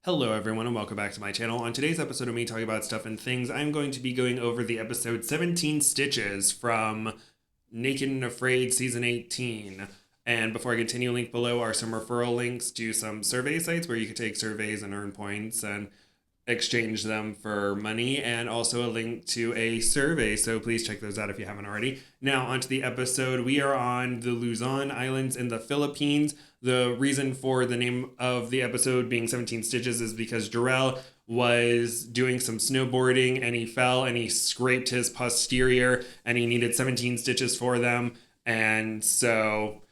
Hello everyone and welcome back to my channel. On today's episode of me talking about stuff and things, I'm going to be going over the episode 17 Stitches from Naked and Afraid Season 18. And before I continue, link below are some referral links to some survey sites where you can take surveys and earn points and exchange them for money, and also a link to a survey, so please check those out if you haven't already. Now onto the episode. We are on the Luzon Islands in the Philippines. The reason for the name of the episode being 17 Stitches is because Jarrell was doing some snowboarding and he fell and he scraped his posterior and he needed 17 stitches for them, and so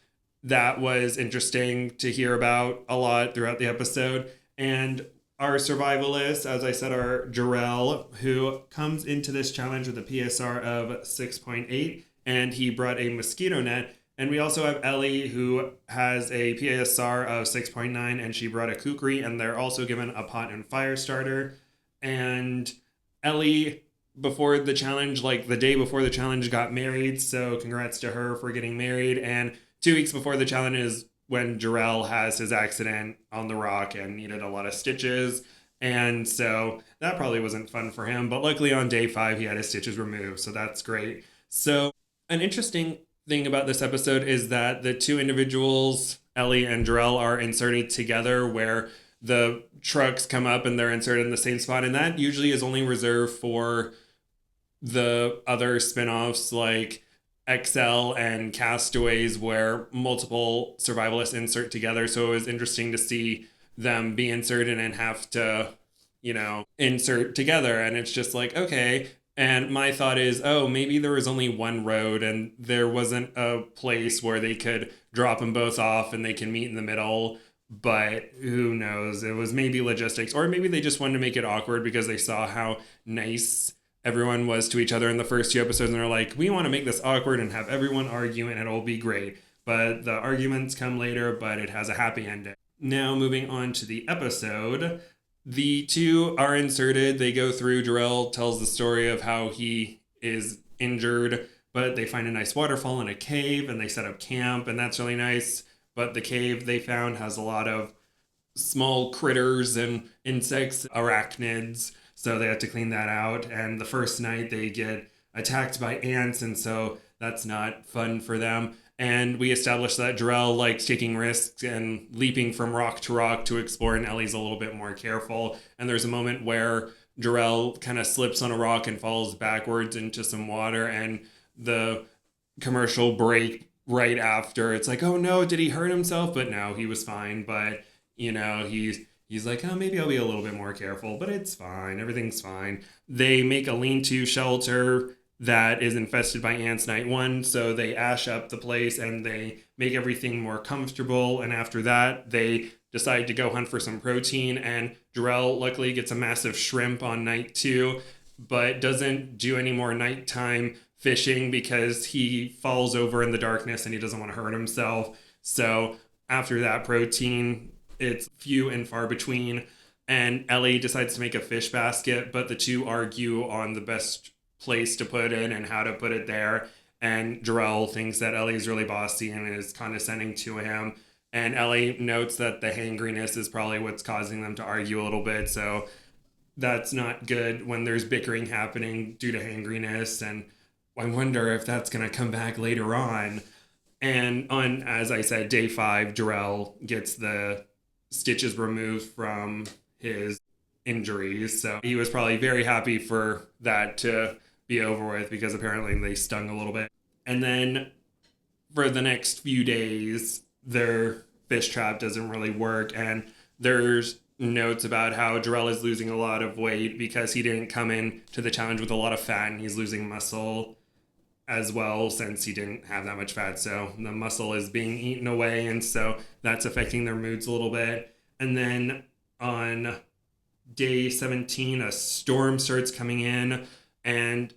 that was interesting to hear about a lot throughout the episode. And our survivalists, as I said, are Jarrell, who comes into this challenge with a PSR of 6.8, and he brought a mosquito net. And we also have Ellie, who has a PSR of 6.9, and she brought a kukri, and they're also given a pot and fire starter. And Ellie, before the challenge, like the day before the challenge, got married, so congrats to her for getting married. And 2 weeks before the challenge is when Jarrell has his accident on the rock and needed a lot of stitches. And so that probably wasn't fun for him. But luckily on day 5, he had his stitches removed. So that's great. So an interesting thing about this episode is that the two individuals, Ellie and Jarrell, are inserted together where the trucks come up and they're inserted in the same spot. And that usually is only reserved for the other spinoffs like XL and Castaways, where multiple survivalists insert together. So it was interesting to see them be inserted and have to, insert together. And it's just like, okay. And my thought is, oh, maybe there was only one road and there wasn't a place where they could drop them both off and they can meet in the middle. But who knows? It was maybe logistics, or maybe they just wanted to make it awkward because they saw how nice everyone was to each other in the first 2 episodes, and they're like, we want to make this awkward and have everyone argue and it'll be great. But the arguments come later, but it has a happy ending. Now moving on to the episode, the two are inserted. They go through, Jarrell tells the story of how he is injured, but they find a nice waterfall in a cave and they set up camp, and that's really nice. But the cave they found has a lot of small critters and insects, arachnids, so they had to clean that out. And the first night they get attacked by ants, and so that's not fun for them. And we established that Jarrell likes taking risks and leaping from rock to rock to explore, and Ellie's a little bit more careful. And there's a moment where Jarrell kind of slips on a rock and falls backwards into some water, and the commercial break right after, it's like, oh no, did he hurt himself? But no, he was fine. But he's like, oh, maybe I'll be a little bit more careful, but it's fine. Everything's fine. They make a lean-to shelter that is infested by ants night 1, so they ash up the place and they make everything more comfortable. And after that, they decide to go hunt for some protein, and Jarrell luckily gets a massive shrimp on night 2, but doesn't do any more nighttime fishing because he falls over in the darkness and he doesn't want to hurt himself. So after that protein, it's few and far between, and Ellie decides to make a fish basket, but the two argue on the best place to put it and how to put it there. And Jarrell thinks that Ellie's really bossy and is condescending to him. And Ellie notes that the hangriness is probably what's causing them to argue a little bit. So that's not good when there's bickering happening due to hangriness. And I wonder if that's going to come back later on. And on, as I said, day 5, Jarrell gets the stitches removed from his injuries. So he was probably very happy for that to be over with because apparently they stung a little bit. And then for the next few days, their fish trap doesn't really work. And there's notes about how Jarrell is losing a lot of weight because he didn't come in to the challenge with a lot of fat, and he's losing muscle as well since he didn't have that much fat. So the muscle is being eaten away, and so that's affecting their moods a little bit. And then on day 17, a storm starts coming in, and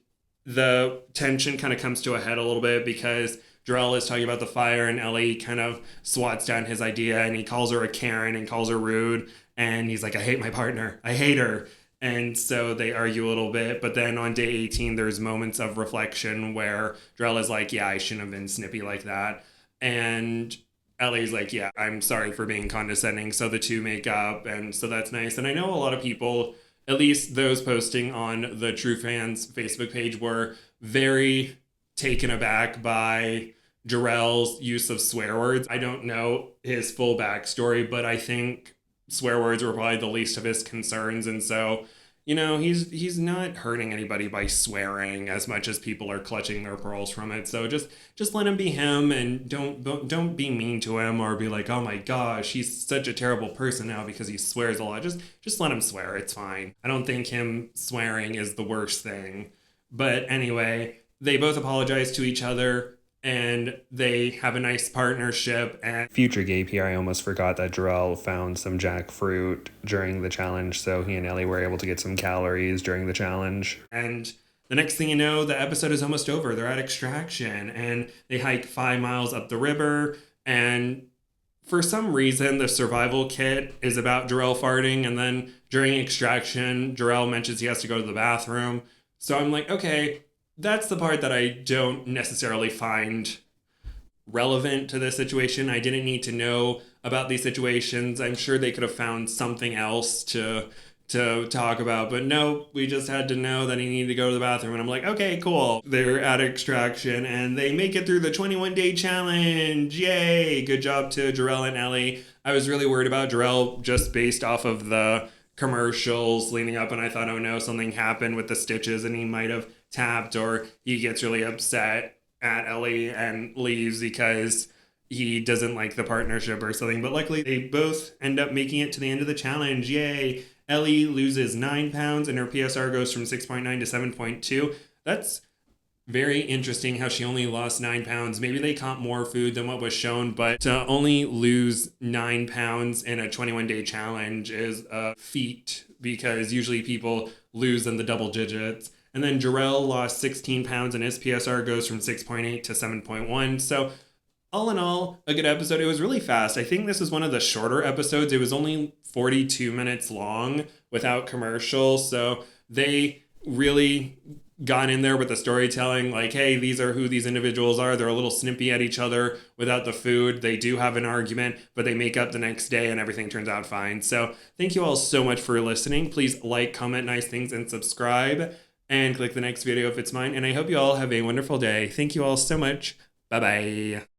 the tension kind of comes to a head a little bit because Jarrell is talking about the fire, and Ellie kind of swats down his idea, and he calls her a Karen and calls her rude, and he's like, I hate my partner, I hate her. And so they argue a little bit, but then on day 18, there's moments of reflection where Jarrell is like, yeah, I shouldn't have been snippy like that. And Ellie's like, yeah, I'm sorry for being condescending. So the two make up, and so that's nice. And I know a lot of people, at least those posting on the True Fans Facebook page, were very taken aback by Jarrell's use of swear words. I don't know his full backstory, but I think swear words were probably the least of his concerns. And so, he's not hurting anybody by swearing as much as people are clutching their pearls from it. So just let him be him, and don't be mean to him or be like, oh my gosh, he's such a terrible person now because he swears a lot. Just let him swear. It's fine. I don't think him swearing is the worst thing. But anyway, they both apologize to each other, and they have a nice partnership. And future gay PR, I almost forgot that Jarrell found some jackfruit during the challenge, so he and Ellie were able to get some calories during the challenge. And the next thing you know, the episode is almost over. They're at Extraction, and they hike 5 miles up the river, and for some reason, the survival kit is about Jarrell farting, and then during Extraction, Jarrell mentions he has to go to the bathroom. So I'm like, okay, that's the part that I don't necessarily find relevant to this situation. I didn't need to know about these situations. I'm sure they could have found something else to talk about, but no, we just had to know that he needed to go to the bathroom. And I'm like, okay, cool. They're at Extraction, and they make it through the 21-day challenge. Yay! Good job to Jarrell and Ellie. I was really worried about Jarrell just based off of the commercials leading up, and I thought, oh no, something happened with the stitches and he might have tapped, or he gets really upset at Ellie and leaves because he doesn't like the partnership or something. But luckily, they both end up making it to the end of the challenge. Yay! Ellie loses 9 pounds, and her PSR goes from 6.9 to 7.2. That's very interesting how she only lost 9 pounds. Maybe they caught more food than what was shown, but to only lose 9 pounds in a 21-day challenge is a feat, because usually people lose in the double digits. And then Jarrell lost 16 pounds, and his PSR goes from 6.8 to 7.1. So all in all, a good episode. It was really fast. I think this is one of the shorter episodes. It was only 42 minutes long without commercials. So they really got in there with the storytelling, like, hey, these are who these individuals are. They're a little snippy at each other without the food. They do have an argument, but they make up the next day and everything turns out fine. So thank you all so much for listening. Please like, comment nice things, and subscribe, and click the next video if it's mine. And I hope you all have a wonderful day. Thank you all so much. Bye-bye.